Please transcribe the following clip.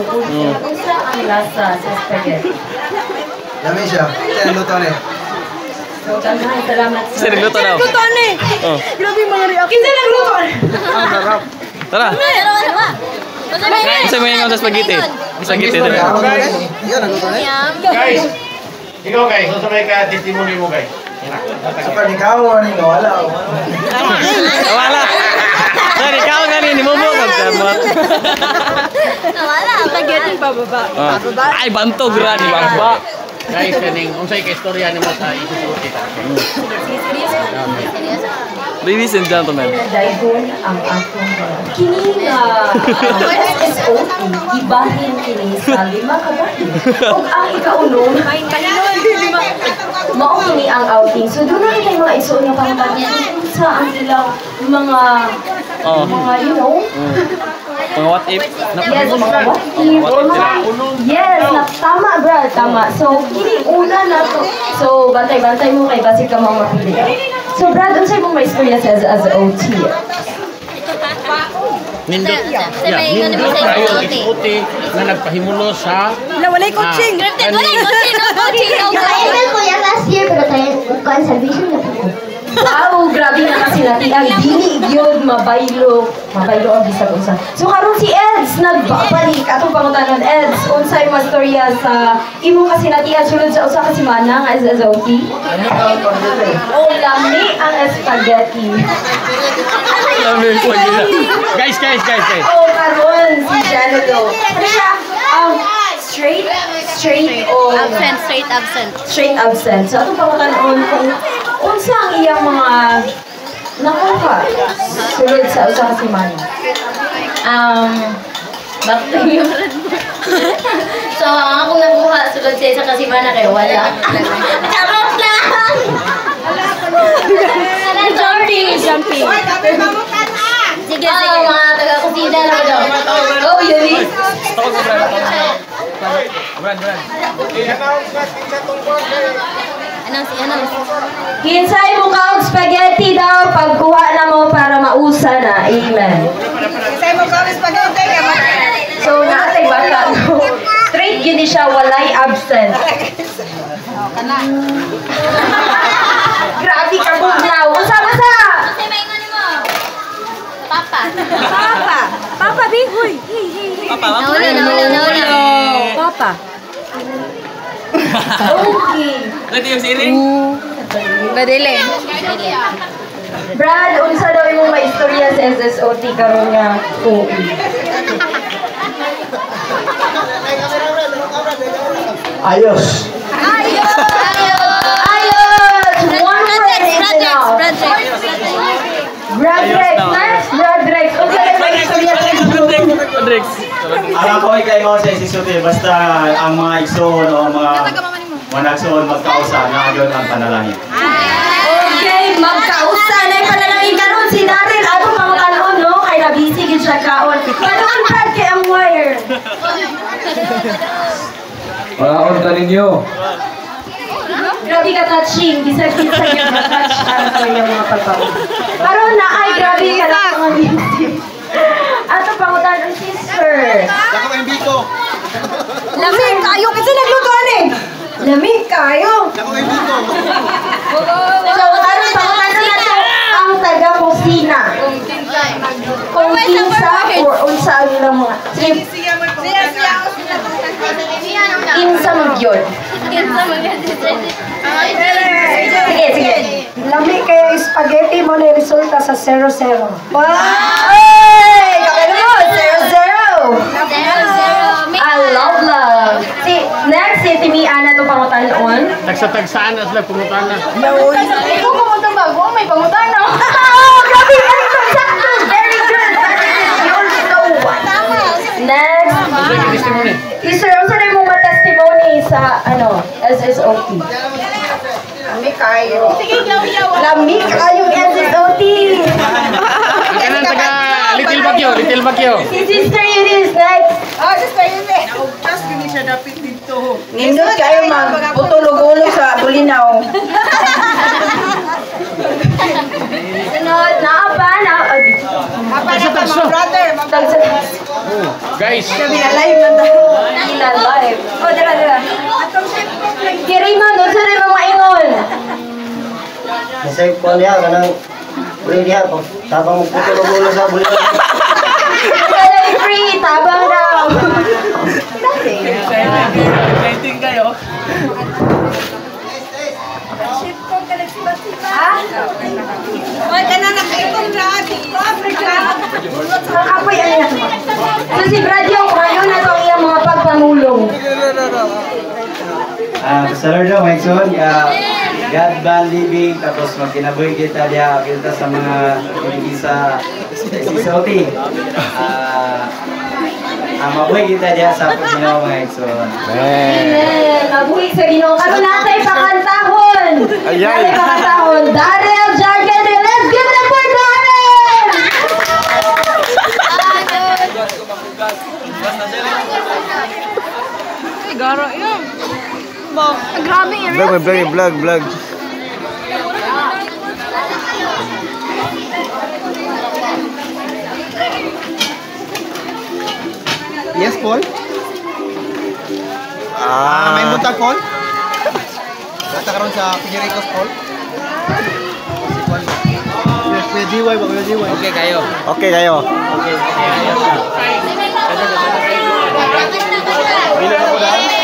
tungkol sa ang lasa sa spaghetti. Dami siya. Kaya luto na eh. So, salamat sa... Sir, luto daw. Luto na eh! Grabe mga reaction. Kinsa nagluto? Tara. Isa mo yung sa spaghetti. Spaghetti din. Yan, nagluto na eh. Guys, ikaw guys, sabay ka testimony mo guys. Sa panikaw, wala. Wala. Sir, ikaw nga ni mumukod. Wala. Spaghetti bababa. Ay, bantog ra ni baba. Guys, kaning unsay ka istorya nimo sa isusunod kita. Ladies and gentlemen. Daygon ang akong kini nga SSOT ibahin kini sa 5 kabahin. Ug ang ikauno mao kini ang outing. So doon na kita mga isuon nga pangbanyan sa ang ilang mga you know Mga what if? yes, mga what if. Yes, tama Brad, tama. So kini una na to. So bantay-bantay mo kay basi ka mga mapili. So Brad, unsay mong may istorya as OT? Nindot. Nindot tayo ang isuti na nagpahimulo sa... Walay coaching! Walay coaching! Naka-email ko yan last year, pero tayo conservation na po. Wow, grabe na kasi natin ang dili gyud mabaylo ang bisag unsa. So karon si Eds nagbabalik atong pangutanon. Eds, unsay mga storya sa imo kasi natian sulod sa usa ka semana nga as OT? Oh, lami ang spaghetti. Lami ang spaghetti. Guys. Oh, karon si Janado. Ano siya? Straight absent. So atong pangutanon kung unsa ang iyang mga nakuha sulod sa usa ka semana? Back to you. So, ang akong nakuha sulod sa isa kasi mana kayo, wala. Charot lang! Jumping. Sige. Mga taga-kusina lang daw. Oh, Yuli. Anong? Kinsay mo ka og spaghetti daw pagkuha na mo para mausa na. Amen. Kinsay mo ka og spaghetti ka. So, naatay baka no. Straight gini siya, walay absent. Grabe ka bugnaw. Usa-usa! Kasi may ngani mo. Papa. Papa, bigoy. Naula. Papa. Okay. Nanti yung siring? Badili. Brad, unsa daw imong may istorya sa SSOT karon nga OE? Ayos! One word is enough. Brad Rex. Next, Brad Rex. Unsa daw may istorya sa SSOT? Rex. Alam ko ikay mo sa isisuti, basta ang mga igsoon o mga managsoon magkausa na agad ang panalangin. Okay, magkausa na yung panalangin karon si Daryl. Atong pangutanon, no? Kay nabisi gid siya kaon. Panoon, Brad, kay ang wire. Wala ka ninyo. Grabe ka touching. Bisag yung touch. Ano yung mga pagpapos. Karon na, ay, grabe ka lang mga bisi. Atong pangutanon, sister. Dako yung biko. Lamig kayo kasi naglutuan eh. Lamig kayo. Dako yung biko. So, anong pangutanon na to? Ang taga-kusina. Kung kinsa or unsa ang ilang mga kinsa magyod. Sige. Lami kayo spaghetti mo na resulta sa 0-0. Wow! Ay! Kakala mo, 0-0! I love. Next, si Timi Ana to pangutanon. Tagsaan na sila pumunta na. Ikaw pumunta bago, may pangutana. Oh, grabe! Sakto! Very good! You know what? Next. Unsay ka testimony? Sir, unsa na yung mga testimony sa, SSOT? Lami kayo. Lami kayo SSOT! Kanan taga Little Bagyo. Si Sister Eunice, next. Sister Yumi. Tapos kini siya dapit dito. Nindot kayo mag-utulog-ulog sa Bulinaw. Sunod, naapa. Guys, Live. Oh, dira. Kiri man, no, sa rin maingon. Masay ko niya, kanang pwede niya po. Tabang puto mo sa bulan. Salay free, tabang daw. exciting kayo. Apoy ano na. So si Brad yung ano na to iyang mga pagpamulong. Sa Lord daw, may son, God ban living, tapos magkinaboy kita diya, kita sa mga hindi sa SSOT. Mabuhay kita diya sa Paginaw, mga Exxon. Amen. Mabuhay sa Ginoo. Karon natay pakantahon. Natay pakantahon. Daryl Jargen, let's give it up for Daryl! Garo, yun. Grabe yung Vlog. Yes, Paul? May butang, Paul? Basta karon sa Figueroa, Paul? Yes, may DY ba? Okay kayo. Okay kayo. Okay.